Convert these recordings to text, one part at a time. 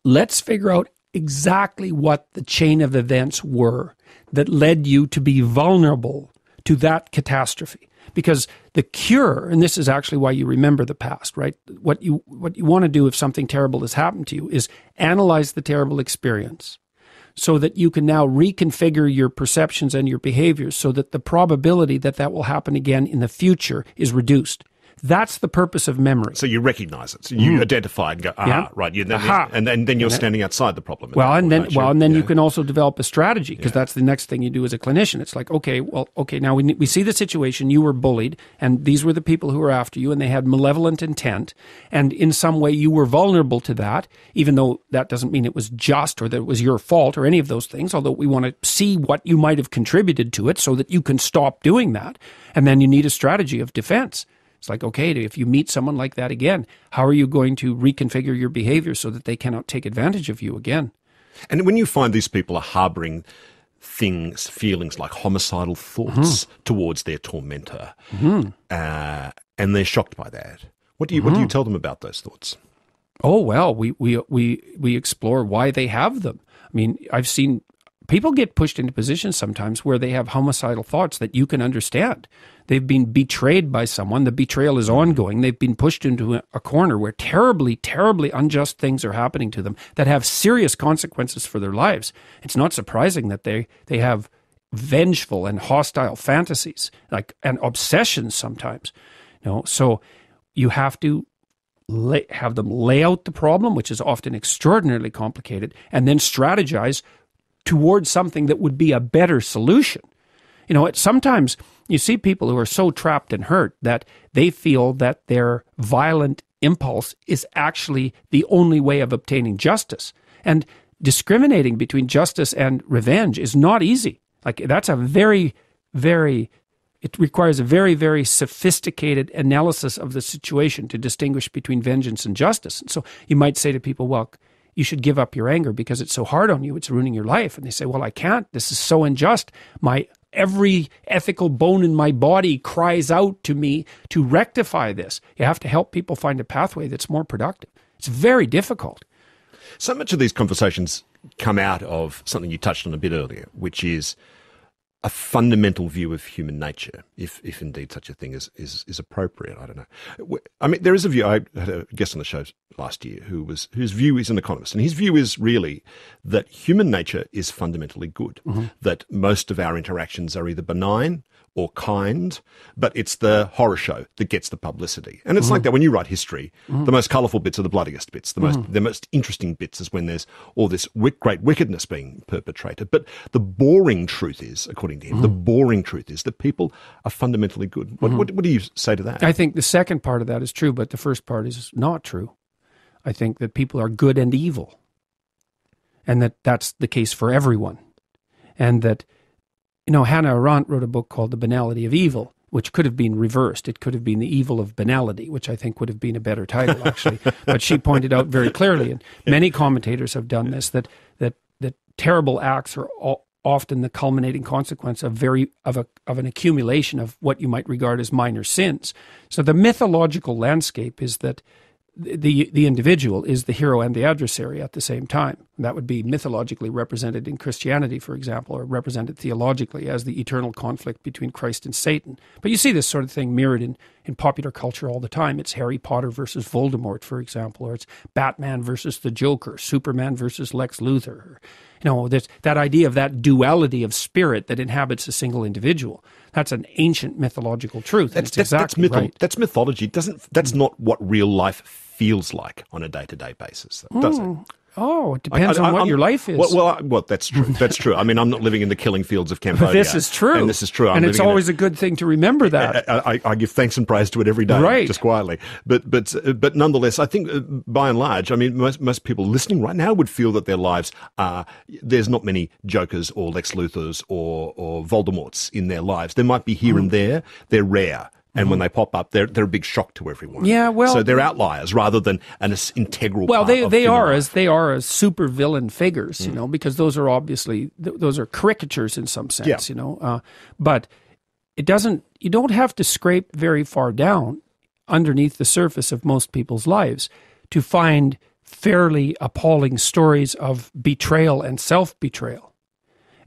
let's figure out exactly what the chain of events were that led you to be vulnerable to that catastrophe. Because the cure, and this is actually why you remember the past, right? What you want to do if something terrible has happened to you is analyze the terrible experience so that you can now reconfigure your perceptions and your behaviors so that the probability that that will happen again in the future is reduced. That's the purpose of memory. So you recognize it. So you identify and go, right. And then you're standing outside the problem. Then you can also develop a strategy, because that's the next thing you do as a clinician. It's like, now we see the situation. You were bullied, and these were the people who were after you, and they had malevolent intent. And in some way, you were vulnerable to that, even though that doesn't mean it was just or that it was your fault or any of those things, although we want to see what you might have contributed to it so that you can stop doing that. And then you need a strategy of defense. It's like, okay, if you meet someone like that again, how are you going to reconfigure your behavior so that they cannot take advantage of you again? And when you find these people are harboring feelings like homicidal thoughts towards their tormentor, and they're shocked by that, what do you tell them about those thoughts? Oh, well, we explore why they have them. I mean, I've seen people get pushed into positions sometimes where they have homicidal thoughts that you can understand. They've been betrayed by someone. The betrayal is ongoing. They've been pushed into a corner where terribly, terribly unjust things are happening to them that have serious consequences for their lives. It's not surprising that they have vengeful and hostile fantasies, and obsessions sometimes. So you have to have them lay out the problem, which is often extraordinarily complicated, and then strategize towards something that would be a better solution. Sometimes you see people who are so trapped and hurt that they feel that their violent impulse is actually the only way of obtaining justice. And discriminating between justice and revenge is not easy. That's a very, very, it requires a very, very sophisticated analysis of the situation to distinguish between vengeance and justice. And so you might say to people, well, you should give up your anger because it's so hard on you, it's ruining your life. And they say, well, I can't. This is so unjust. Every ethical bone in my body cries out to me to rectify this. You have to help people find a pathway that's more productive. It's very difficult. So much of these conversations come out of something you touched on a bit earlier, which is a fundamental view of human nature, if indeed such a thing is appropriate. I don't know. I mean, there is a view. I had a guest on the show last year whose view is an economist, and his view is really that human nature is fundamentally good, that most of our interactions are either benign or kind, but it's the horror show that gets the publicity. And it's like that when you write history, the most colourful bits are the bloodiest bits. The most interesting bits is when there's all this great wickedness being perpetrated. But the boring truth is, according to him, the boring truth is that people are fundamentally good. What do you say to that? I think the second part of that is true, but the first part is not true. I think that people are good and evil, and that's the case for everyone. And that Hannah Arendt wrote a book called The Banality of Evil, which could have been reversed. It could have been The Evil of Banality, which I think would have been a better title, actually. But she pointed out very clearly, and many commentators have done this, that terrible acts are often the culminating consequence of an accumulation of what you might regard as minor sins. So the mythological landscape is that the individual is the hero and the adversary at the same time. That would be mythologically represented in Christianity, for example, or represented theologically as the eternal conflict between Christ and Satan. But you see this sort of thing mirrored in popular culture all the time. It's Harry Potter versus Voldemort, for example, or it's Batman versus the Joker, Superman versus Lex Luthor. There's that idea of that duality of spirit that inhabits a single individual. That's an ancient mythological truth. That's right. That's mythology. That's not what real life feels like on a day-to-day basis, does it? Oh, it depends on what your life is. Well, that's true. That's true. I mean, I'm not living in the killing fields of Cambodia. This is true. And this is true. And it's always a good thing to remember that. I give thanks and praise to it every day, just quietly. But nonetheless, I think by and large, I mean, most people listening right now would feel that their lives there's not many Jokers or Lex Luthors or Voldemorts in their lives. There might be here and there. They're rare. And when they pop up, they're a big shock to everyone. Yeah, well, so they're outliers rather than an integral. Well, part they are as super villain figures, because those are obviously those are caricatures in some sense, But it doesn't. You don't have to scrape very far down underneath the surface of most people's lives to find fairly appalling stories of betrayal and self-betrayal.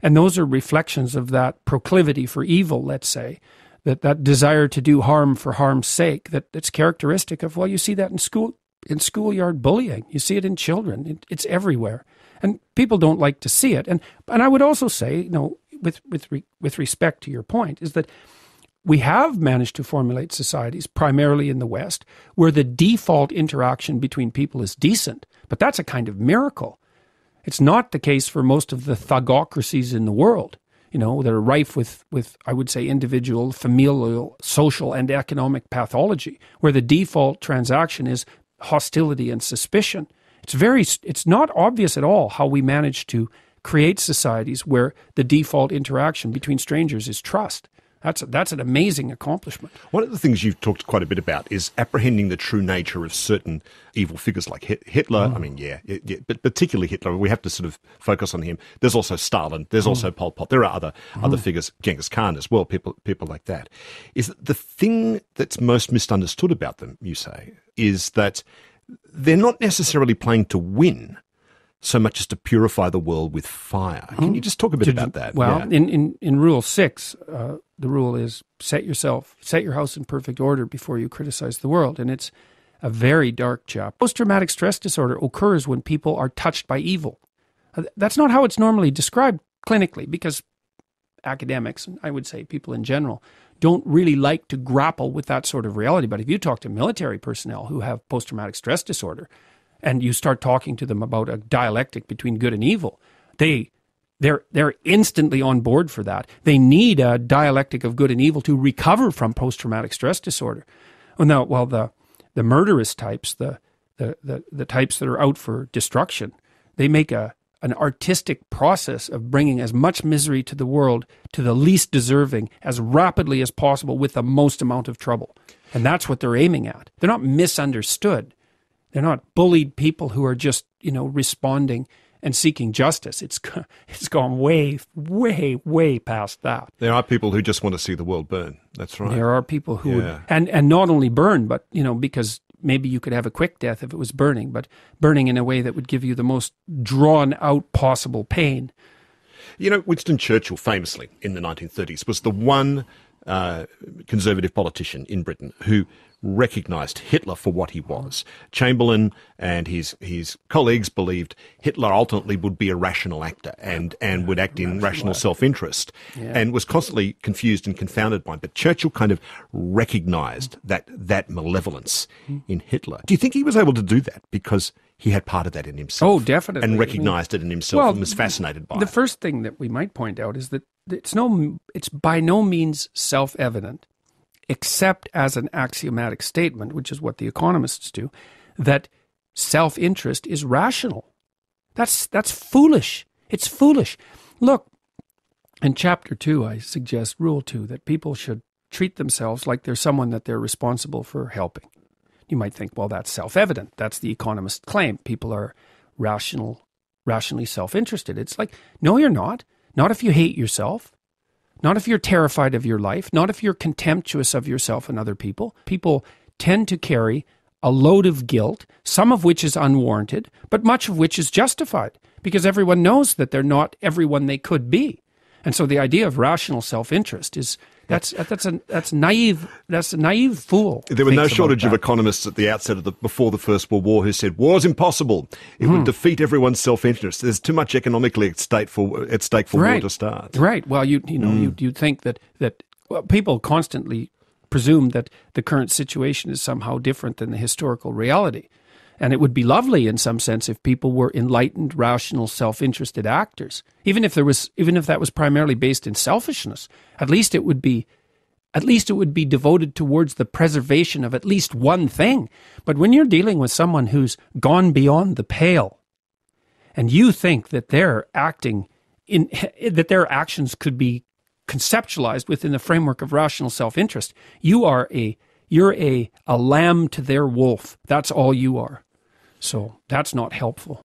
And those are reflections of that proclivity for evil, let's say, that desire to do harm for harm's sake, that's characteristic of, well, you see that in schoolyard bullying. You see it in children. It's everywhere. And people don't like to see it. And I would also say, with respect to your point, is that we have managed to formulate societies, primarily in the West, where the default interaction between people is decent. But that's a kind of miracle. It's not the case for most of the thugocracies in the world, that are rife with, I would say, individual, familial, social, and economic pathology, where the default transaction is hostility and suspicion. It's not obvious at all how we manage to create societies where the default interaction between strangers is trust. That's an amazing accomplishment. One of the things you've talked quite a bit about is apprehending the true nature of certain evil figures like Hitler. I mean, but particularly Hitler. We have to sort of focus on him. There's also Stalin. There's also Pol Pot. There are other figures, Genghis Khan as well, people like that. Is that the thing that's most misunderstood about them, you say, is that they're not necessarily playing to win so much as to purify the world with fire. Can you just talk a bit about that? Well, in Rule 6, the rule is set your house in perfect order before you criticize the world. And it's a very dark chapter. Post-traumatic stress disorder occurs when people are touched by evil. That's not how it's normally described clinically, because academics, and I would say people in general, don't really like to grapple with that sort of reality. But if you talk to military personnel who have post-traumatic stress disorder, and you start talking to them about a dialectic between good and evil, they're instantly on board for that. They need a dialectic of good and evil to recover from post-traumatic stress disorder. The murderous types, the types that are out for destruction, they make an artistic process of bringing as much misery to the world to the least deserving as rapidly as possible with the most amount of trouble. And that's what they're aiming at. They're not misunderstood. They're not bullied people who are just, responding and seeking justice. It's gone way, way, way past that. There are people who just want to see the world burn. That's right. There are people who would, and not only burn, but, because maybe you could have a quick death if it was burning, but burning in a way that would give you the most drawn out possible pain. Winston Churchill famously in the 1930s was the one conservative politician in Britain who recognised Hitler for what he was. Chamberlain and his colleagues believed Hitler ultimately would be a rational actor and would act in rational self-interest, and was constantly confused and confounded by it. But Churchill kind of recognised that malevolence in Hitler. Do you think he was able to do that because he had part of that in himself? Oh, definitely. And recognised it in himself and was fascinated by it. The first thing that we might point out is that it's by no means self-evident, except as an axiomatic statement, which is what the economists do, that self-interest is rational. That's foolish. It's foolish. Look, in Chapter 2, I suggest, Rule 2, that people should treat themselves like they're someone that they're responsible for helping. You might think, well, that's self-evident. That's the economist's claim. People are rationally self-interested. It's like, no, you're not. Not if you hate yourself. Not if you're terrified of your life, not if you're contemptuous of yourself and other people. People tend to carry a load of guilt, some of which is unwarranted, but much of which is justified, because everyone knows that they're not everyone they could be. And so the idea of rational self-interest is that's naive. That's a naive fool. There were no shortage of economists at the outset before the First World War who said war's impossible. It would defeat everyone's self-interest. There's too much economically at stake for war to start. Right. Well, you'd think that people constantly presume that the current situation is somehow different than the historical reality. And it would be lovely in some sense if people were enlightened, rational, self-interested actors. Even if that was primarily based in selfishness, at least it would be devoted towards the preservation of at least one thing. But when you're dealing with someone who's gone beyond the pale, and you think that their actions could be conceptualized within the framework of rational self-interest, you're a lamb to their wolf. That's all you are. So that's not helpful.